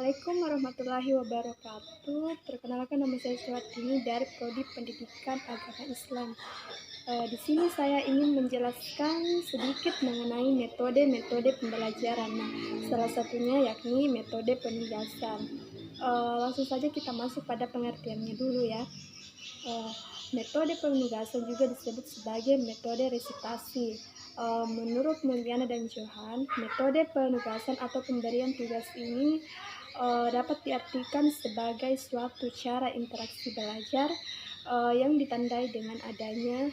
Assalamualaikum warahmatullahi wabarakatuh. Perkenalkan, nama saya Suwatini dari Prodi Pendidikan Agama Islam. Di sini saya ingin menjelaskan sedikit mengenai metode-metode pembelajaran. Nah, salah satunya yakni metode penugasan. Langsung saja kita masuk pada pengertiannya dulu ya. Metode penugasan juga disebut sebagai metode resitasi. Menurut Meliana dan Johan, metode penugasan atau pemberian tugas ini dapat diartikan sebagai suatu cara interaksi belajar yang ditandai dengan adanya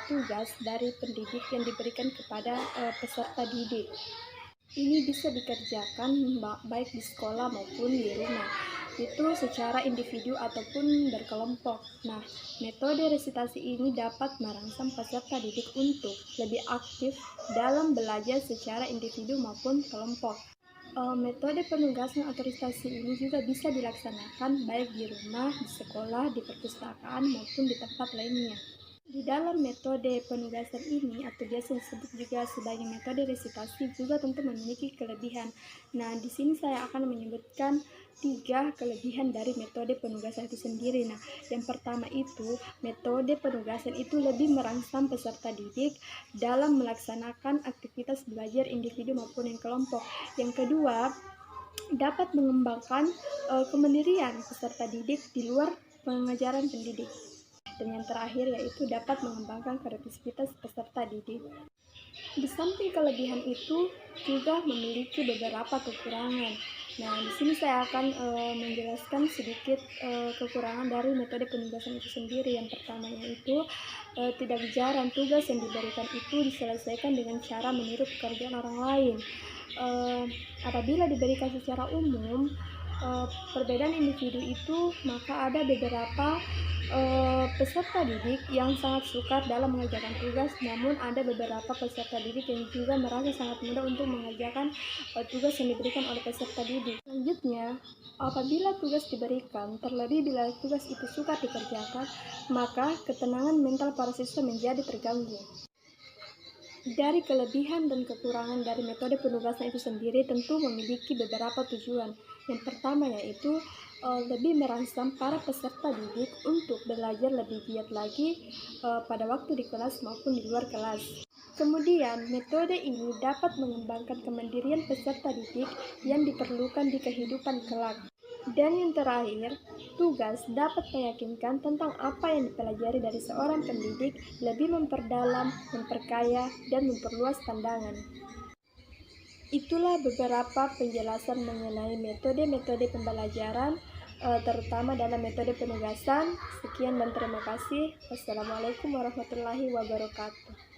tugas dari pendidik yang diberikan kepada peserta didik. Ini bisa dikerjakan baik di sekolah maupun di rumah, itu secara individu ataupun berkelompok. Nah, metode resitasi ini dapat merangsang peserta didik untuk lebih aktif dalam belajar secara individu maupun kelompok. Metode penugasan atau resitasi ini juga bisa dilaksanakan baik di rumah, di sekolah, di perpustakaan maupun di tempat lainnya. Di dalam metode penugasan ini atau biasa disebut juga sebagai metode resitasi juga tentu memiliki kelebihan. Nah, di sini saya akan menyebutkan 3 kelebihan dari metode penugasan itu sendiri. Nah, yang pertama itu metode penugasan itu lebih merangsang peserta didik dalam melaksanakan aktivitas belajar individu maupun yang kelompok. Yang kedua, dapat mengembangkan kemandirian peserta didik di luar pengajaran pendidik. Dan yang terakhir yaitu dapat mengembangkan kreativitas peserta didik. Di samping kelebihan itu juga memiliki beberapa kekurangan. Nah, di sini saya akan menjelaskan sedikit kekurangan dari metode penugasan itu sendiri. Yang pertama yaitu tidak jarang tugas yang diberikan itu diselesaikan dengan cara meniru pekerjaan orang lain. Apabila diberikan secara umum, perbedaan individu itu, maka ada beberapa peserta didik yang sangat sukar dalam mengerjakan tugas, namun ada beberapa peserta didik yang juga merasa sangat mudah untuk mengerjakan tugas yang diberikan oleh peserta didik. Selanjutnya, apabila tugas diberikan, terlebih bila tugas itu sukar dikerjakan, maka ketenangan mental para siswa menjadi terganggu. Dari kelebihan dan kekurangan dari metode penugasan itu sendiri tentu memiliki beberapa tujuan. Yang pertama yaitu lebih merangsang para peserta didik untuk belajar lebih giat lagi pada waktu di kelas maupun di luar kelas. Kemudian, metode ini dapat mengembangkan kemandirian peserta didik yang diperlukan di kehidupan kelak. Dan yang terakhir, tugas dapat meyakinkan tentang apa yang dipelajari dari seorang pendidik, lebih memperdalam, memperkaya, dan memperluas pandangan. Itulah beberapa penjelasan mengenai metode-metode pembelajaran, terutama dalam metode penugasan. Sekian dan terima kasih. Wassalamualaikum warahmatullahi wabarakatuh.